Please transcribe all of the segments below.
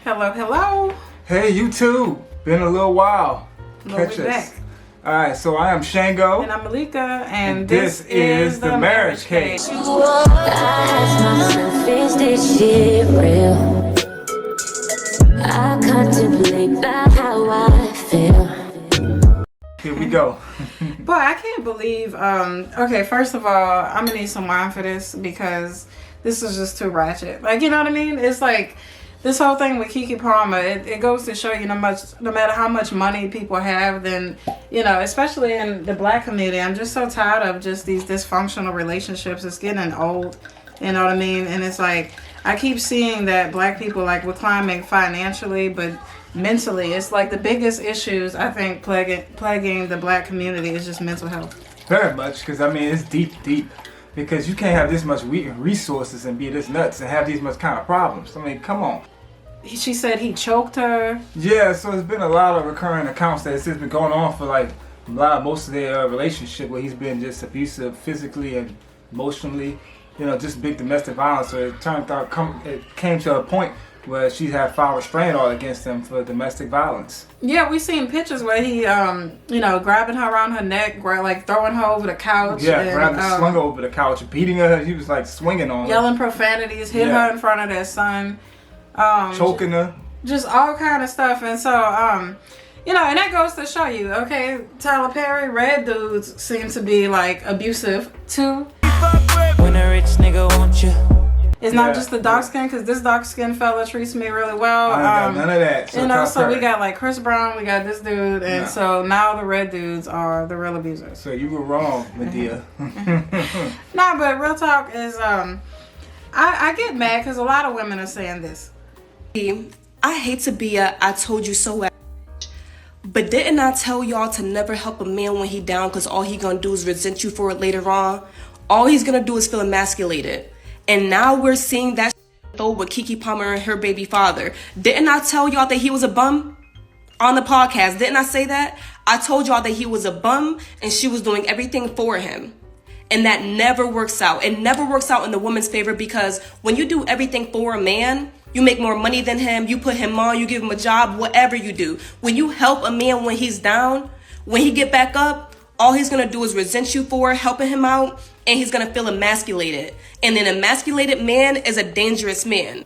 Hello, hello. Hey, you too. Been a little while. We'll be back. Alright, so I am Shango. And I'm Malika, and this is the Marriage Case. I contemplate about how I feel. Here we go. Boy, I can't believe, okay, first of all, I'm gonna need some wine for this because this is just too ratchet. Like, you know what I mean? It's like, this whole thing with KeKe Palmer, it goes to show you no matter how much money people have, then, you know, especially in the black community, I'm just so tired of just these dysfunctional relationships. It's getting old, you know what I mean? And it's like, I keep seeing that black people, like, we're climbing financially, but mentally, it's like the biggest issues, I think, plaguing the black community is just mental health. Very much, because, I mean, it's deep. Because you can't have this much resources and be this nuts and have these much kind of problems. I mean, come on. She said he choked her. Yeah, so there's been a lot of recurring accounts that it's been going on for like most of their relationship where he's been just abusive physically and emotionally, you know, just big domestic violence. So it turned out it came to a point where she had filed a restraining order against him for domestic violence. Yeah, we seen pictures where he, you know, grabbing her around her neck, like throwing her over the couch. Yeah, slung her over the couch, beating her. He was like swinging on her. Yelling profanities, hit her in front of their son. Choking her. Just all kind of stuff. And so, you know, and that goes to show you, okay, Tyler Perry, red dudes seem to be like abusive too. When a rich nigga wants you. It's not just the dark skin, because this dark skin fella treats me really well. I ain't got none of that. So you know, so we got like Chris Brown, we got this dude, and so now the red dudes are the real abusers. So you were wrong, Medea. Nah, but real talk is, I get mad because a lot of women are saying this. I hate to be a I told you so ass, but didn't I tell y'all to never help a man when he down, because all he gonna do is resent you for it later on? All he's gonna do is feel emasculated. And now we're seeing that though with KeKe Palmer and her baby father. Didn't I tell y'all that he was a bum on the podcast? Didn't I say that? I told y'all that he was a bum and she was doing everything for him. And that never works out. It never works out in the woman's favor, because when you do everything for a man, you make more money than him, you put him on, you give him a job, whatever you do. When you help a man when he's down, when he get back up, all he's gonna do is resent you for helping him out, and he's gonna feel emasculated. And an emasculated man is a dangerous man.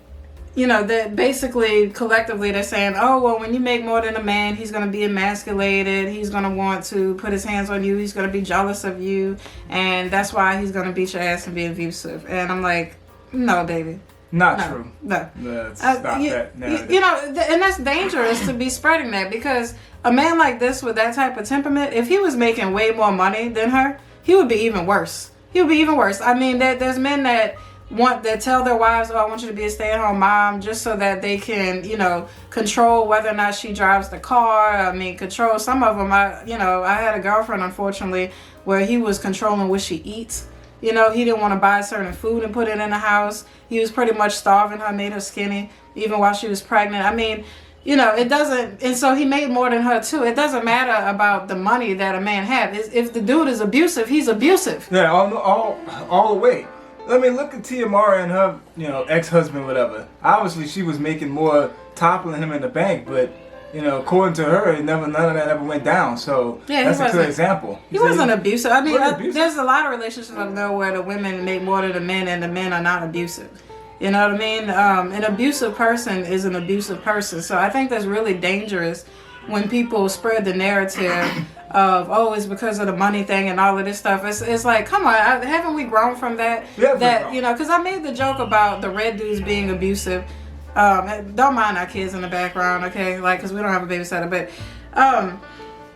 You know, that basically collectively they're saying, oh, well, when you make more than a man, he's going to be emasculated. He's going to want to put his hands on you. He's going to be jealous of you. And that's why he's going to beat your ass and be abusive. And I'm like, no, baby. Not true. No. Let's stop that narrative. You know, and that's dangerous to be spreading that, because a man like this with that type of temperament, if he was making way more money than her, he would be even worse. He would be even worse. I mean, there's men that tell their wives, oh, I want you to be a stay-at-home mom, just so that they can, you know, control whether or not she drives the car. I mean, control some of them. I had a girlfriend, unfortunately, where he was controlling what she eats. You know, he didn't want to buy certain food and put it in the house. He was pretty much starving her, made her skinny, even while she was pregnant. I mean, you know, it doesn't, and so he made more than her too. It doesn't matter about the money that a man has. If the dude is abusive, he's abusive. Yeah, all the way. I mean, look at Tia Mara and her, you know, ex-husband, whatever. Obviously, she was making more toppling him in the bank, but, you know, according to her, none of that ever went down. So yeah, that's a clear example. He wasn't abusive. I mean, there's a lot of relationships I know where the women make more than the men and the men are not abusive. You know what I mean? An abusive person is an abusive person. So I think that's really dangerous when people spread the narrative of, oh, it's because of the money thing and all of this stuff. It's like, come on, haven't we grown from that? Yeah, you know, because I made the joke about the red dudes being abusive. Don't mind our kids in the background, okay? Like, because we don't have a babysitter, but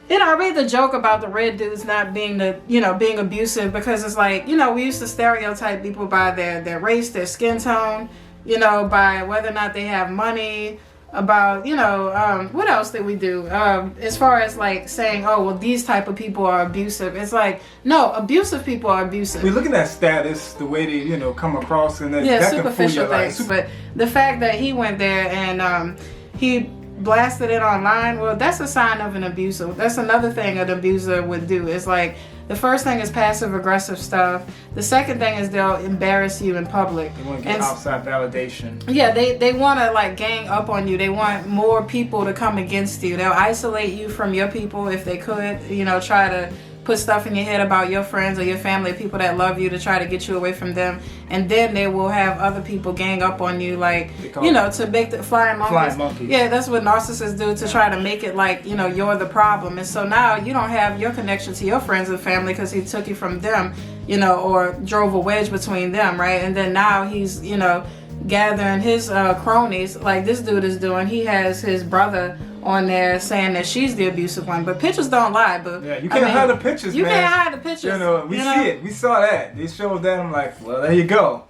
you know, I made the joke about the red dudes not being being abusive, because it's like, you know, we used to stereotype people by their race, their skin tone, you know, by whether or not they have money, about, you know, what else did we do? As far as like saying, oh, well, these type of people are abusive. It's like, no, abusive people are abusive. We're looking at status, the way they, you know, come across, and that can fool superficial your life. things. But the fact that he went there and he blasted it online, well, that's a sign of an abuser. That's another thing an abuser would do. It's like, the first thing is passive aggressive stuff. The second thing is they'll embarrass you in public. They want to get outside validation. Yeah, they want to like gang up on you. They want more people to come against you. They'll isolate you from your people if they could, you know, try to put stuff in your head about your friends or your family, people that love you, to try to get you away from them. And then they will have other people gang up on you, like, you know, to make the flying monkeys. Yeah, that's what narcissists do, to try to make it like, you know, you're the problem. And so now you don't have your connection to your friends and family because he took you from them, you know, or drove a wedge between them, right? And then now he's, you know, gathering his cronies like this dude is doing. He has his brother on there saying that she's the abusive one, but pictures don't lie. But yeah, you can't hide the pictures, you man. can't hide the pictures. You know, we see it. We saw that. They showed that. I'm like, well, there you go.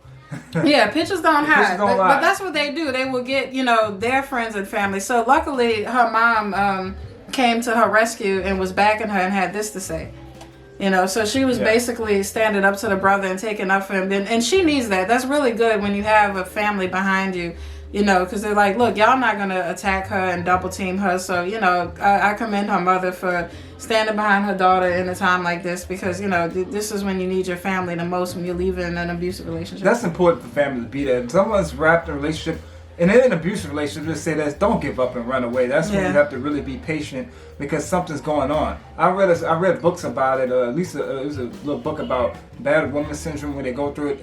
Yeah, pictures don't hide. Pictures don't lie. But that's what they do. They will get, you know, their friends and family. So luckily, her mom came to her rescue and was backing her and had this to say. You know, so she was basically standing up to the brother and taking up for him. And she needs that. That's really good when you have a family behind you. You know, because they're like, look, y'all not going to attack her and double team her. So, you know, I commend her mother for standing behind her daughter in a time like this, because, you know, this is when you need your family the most, when you're leaving an abusive relationship. That's important for family to be there. If someone's wrapped in a relationship, and in an abusive relationship, just say that, don't give up and run away. That's when you have to really be patient, because something's going on. I read books about it. At least it was a little book about battered woman syndrome. When they go through it,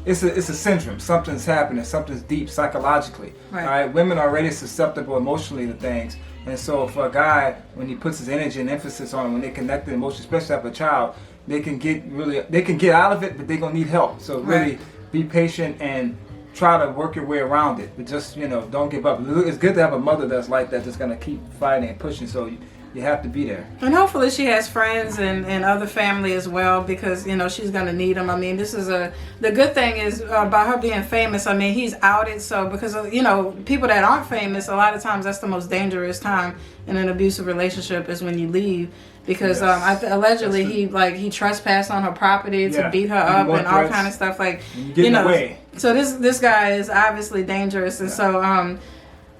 it's a syndrome. Something's happening. Something's deep psychologically. Right. All right. Women are already susceptible emotionally to things, and so for a guy, when he puts his energy and emphasis on it, when they connect the emotion, especially after a child, they can get out of it, but they're gonna need help. So really be patient and try to work your way around it, but just, you know, don't give up. It's good to have a mother that's like that, that's gonna keep fighting and pushing. So you have to be there. And hopefully she has friends and other family as well, because, you know, she's gonna need them. I mean, this is the good thing is about her being famous. I mean, he's outed, so because, you know, people that aren't famous, a lot of times that's the most dangerous time in an abusive relationship, is when you leave. Because allegedly he trespassed on her property to beat her up and all kind of stuff, like, you know. Away. So this guy is obviously dangerous, and so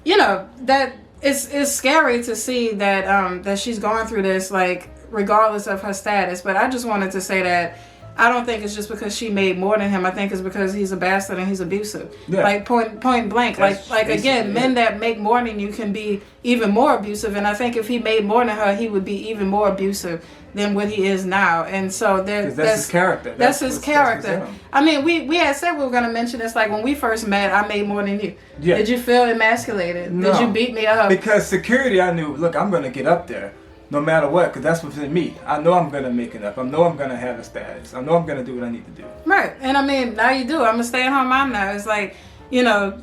you know, that it's scary to see that that she's going through this, like, regardless of her status. But I just wanted to say that I don't think it's just because she made more than him. I think it's because he's a bastard and he's abusive. Yeah. Like point blank. That's like again, men that make more than you can be even more abusive. And I think if he made more than her, he would be even more abusive than what he is now. And so that's his character. That's his character. I mean, we had said we were going to mention this, like, when we first met, I made more than you. Yeah. Did you feel emasculated? No. Did you beat me up? Because security, I knew, look, I'm going to get up there. No matter what, because that's within me. I know I'm going to make it up. I know I'm going to have a status. I know I'm going to do what I need to do. Right. And I mean, now you do. I'm a stay-at-home mom now. It's like, you know,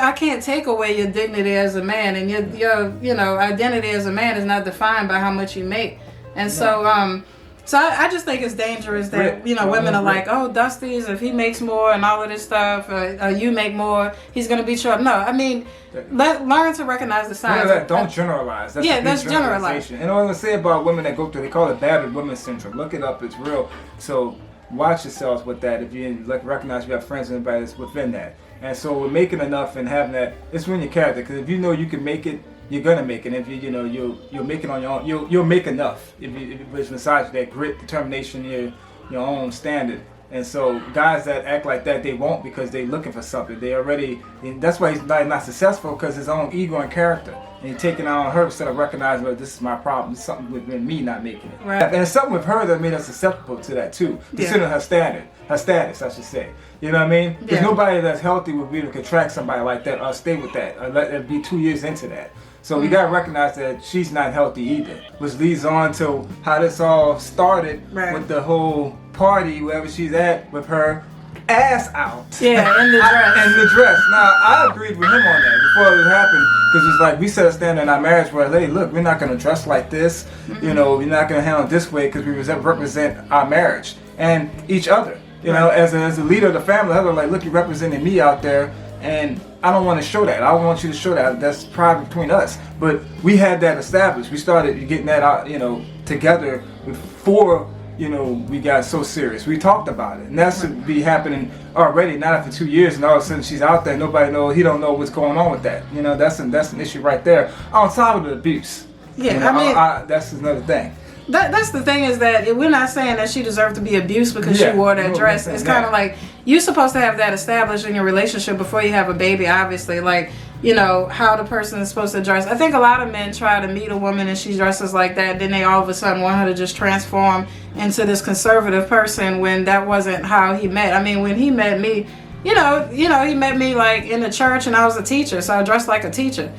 I can't take away your dignity as a man, and your you know, identity as a man is not defined by how much you make. And so I just think it's dangerous that, you know, women are like, oh, Dusty's, if he makes more and all of this stuff, you make more, he's going to beat you up. No, I mean, learn to recognize the signs. Don't generalize. That's generalization. And what I'm going to say about women that go through, they call it battered woman syndrome. Look it up. It's real. So watch yourselves with that. If you recognize you have friends and anybody that's within that. And so with making enough and having that, it's in your character. Because if you know you can make it, you're gonna make it. If you'll make it on your own. You'll make enough. If it's besides that grit, determination, your own standard. And so guys that act like that, they won't, because they're looking for something. They already. And that's why he's not successful, because his own ego and character. And he's taking it on her instead of recognizing, well, this is my problem. It's something within me not making it. Right. And it's something with her that made us susceptible to that too. Considering her status, I should say. You know what I mean? Because nobody that's healthy would be able to contract somebody like that or stay with that or let it be 2 years into that. So we gotta recognize that she's not healthy either, which leads on to how this all started with the whole party, wherever she's at, with her ass out. Yeah, in the dress. In the dress. Now, I agreed with him on that before it happened, because it's like, we set a standard in our marriage where, hey, look, we're not gonna dress like this. Mm-hmm. You know, we're not gonna handle it this way, because we represent our marriage and each other. You know, as a leader of the family, I was like, look, you're representing me out there, and I don't want to show that. I don't want you to show that. That's private between us. But we had that established. We started getting that out, you know, together before we got so serious. We talked about it, and that should be happening already, not after 2 years, and all of a sudden she's out there. Nobody knows. He don't know what's going on with that. That's an issue right there. On top of the abuse. Yeah, I mean, that's another thing. That's the thing is that we're not saying that she deserved to be abused because she wore that dress. It's kind of like you're supposed to have that established in your relationship before you have a baby, obviously. Like, how the person is supposed to dress. I think a lot of men try to meet a woman and she dresses like that. Then they all of a sudden want her to just transform into this conservative person when that wasn't how he met. I mean, when he met me, he met me like in the church and I was a teacher. So I dressed like a teacher.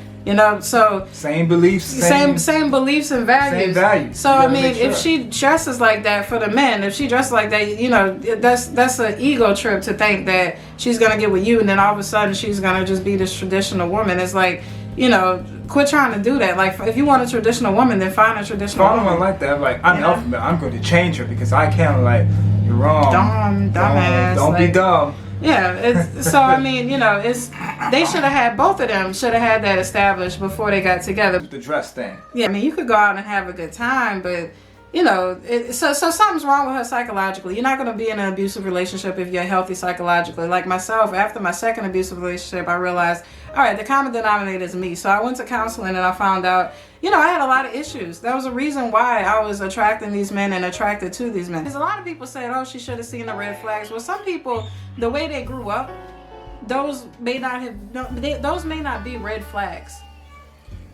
So same beliefs, same beliefs and values. Same values. So I mean, if she dresses like that for the men, if she dresses like that, that's an ego trip to think that she's gonna get with you, and then all of a sudden she's gonna just be this traditional woman. It's like, quit trying to do that. Like, if you want a traditional woman, then find a traditional woman. I like that. Like, I'm alpha male. I'm going to change her because I can't. Like, you're wrong. Dumbass. Don't be dumb. Yeah, so I mean, they should have had, both of them should have had that established before they got together. The dress thing. Yeah, I mean, you could go out and have a good time, but so something's wrong with her psychologically. You're not going to be in an abusive relationship if you're healthy psychologically. Like myself, after my second abusive relationship, I realized, all right, the common denominator is me. So I went to counseling and I found out, I had a lot of issues. That was a reason why I was attracting these men and attracted to these men. Because a lot of people said, oh, she should have seen the red flags. Well, some people, the way they grew up, those may not be red flags.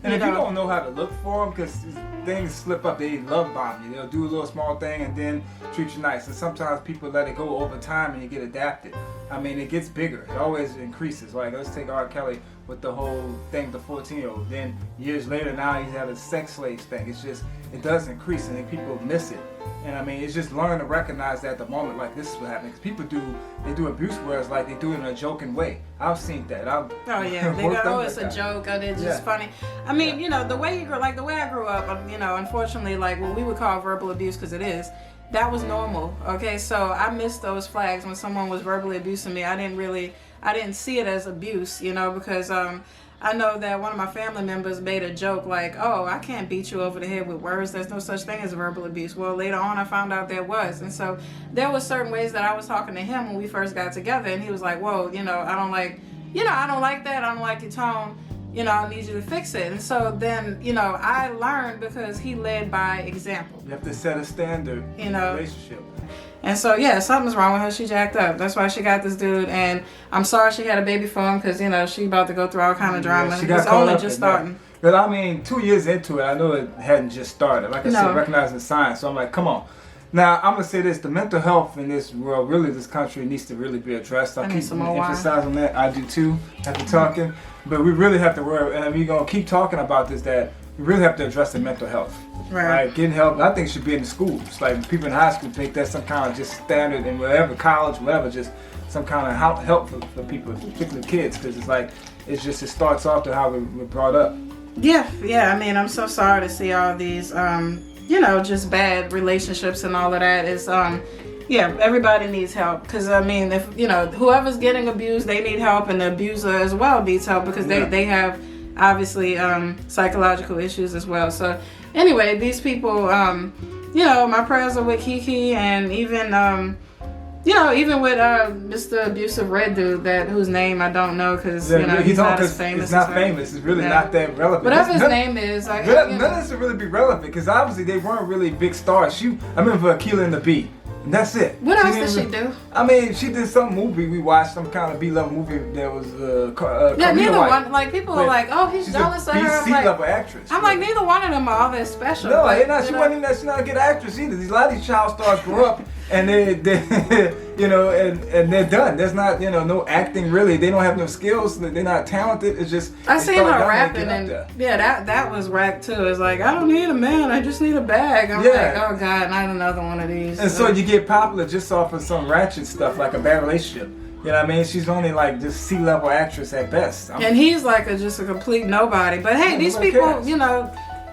And if you don't know how to look for them, because things slip up, they love bomb you. They'll do a little small thing and then treat you nice. And sometimes people let it go over time and you get adapted. I mean, it gets bigger. It always increases. Like, let's take R. Kelly with the whole thing, the 14-year-old. Then years later, now he's had a sex slave thing. It's just, it does increase and then people miss it. And I mean, it's just learn to recognize that at the moment, like, this is what happens. Because people do abuse where it's like they do it in a joking way. I've seen that. Oh yeah, they go, oh, it's a joke, or it's just funny. I mean, the way you grow, like the way I grew up, unfortunately, like what we would call verbal abuse, because it is, that was normal. Okay, so I missed those flags when someone was verbally abusing me. I didn't see it as abuse, because I know that one of my family members made a joke like, oh, I can't beat you over the head with words. There's no such thing as verbal abuse. Well, later on, I found out there was. And so there were certain ways that I was talking to him when we first got together. And he was like, whoa, I don't like that. I don't like your tone. I need you to fix it. And so then, I learned because he led by example. You have to set a standard in a relationship. And so, yeah, something's wrong with her. She jacked up. That's why she got this dude. And I'm sorry she had a baby for him because, she about to go through all kind of drama. She got it's only just starting. But I mean, 2 years into it, I know it hadn't just started. Like I said, recognizing the signs. So I'm like, come on. Now, I'm going to say this. The mental health in this world, really this country, needs to really be addressed. I keep emphasizing that. I do too, after talking. But we really have to worry, and we're going to keep talking about this, that we really have to address the mental health. Right. Getting help, I think it should be in the schools. Like people in high school think that's some kind of just standard, and whatever, college, whatever, just some kind of help for people, particularly kids, because it's like, it starts off to how we're brought up. Yeah. I mean, I'm so sorry to see all these, just bad relationships and all of that. Is everybody needs help, because I mean, if whoever's getting abused, they need help, and the abuser as well needs help, because they have obviously psychological issues as well. So anyway, these people, my prayers are with KeKe, and even even with Mr. Abusive Red Dude, whose name I don't know, because he's not as famous. It's not famous. It's really not that relevant. Whatever his name is, none of this would really be relevant, because obviously they weren't really big stars. I remember Akilah and the Bee. And that's it. What else did she do? I mean, she did some movie. We watched some kind of B-level movie that was neither one. Like people were like, "Oh, he's jealous of her." She's a C-level actress. I'm like, neither one of them are all that special. No, she wasn't even she's not a good actress either. A lot of these child stars grew up and they and they're done. There's not no acting really. They don't have no skills. They're not talented. It's just I seen her rapping, and that was rap too. It's like, I don't need a man. I just need a bag. I'm like, oh God, not another one of these. And so you get popular just off of some ratchet stuff like a bad relationship. You know what I mean? She's only like just C-level actress at best. And he's like just a complete nobody. But hey, these people,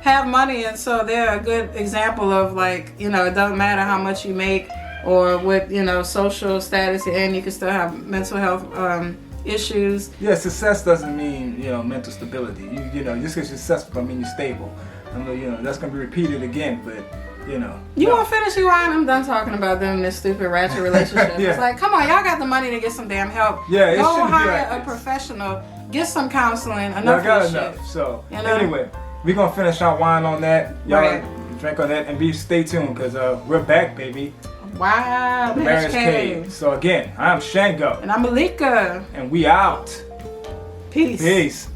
have money, and so they're a good example of like, it doesn't matter how much you make or what, social status you're in, you can still have mental health issues. Yeah, success doesn't mean, mental stability. You know, just because you're successful doesn't mean you're stable. I know, that's going to be repeated again, but You know. You want to finish your wine? I'm done talking about them in this stupid ratchet relationship. Yeah. It's like, come on, y'all got the money to get some damn help. Yeah, it Go shouldn't be hire like a this. professional. Get some counseling. Y'all Enough got of this enough. shit. So You know? anyway, we're gonna finish our wine on that. Y'all Right. drink on that and stay tuned because we're back, baby. Wow. The Marriage Cave. So again, I'm Shango And I'm Malika. and we out. Peace. Peace.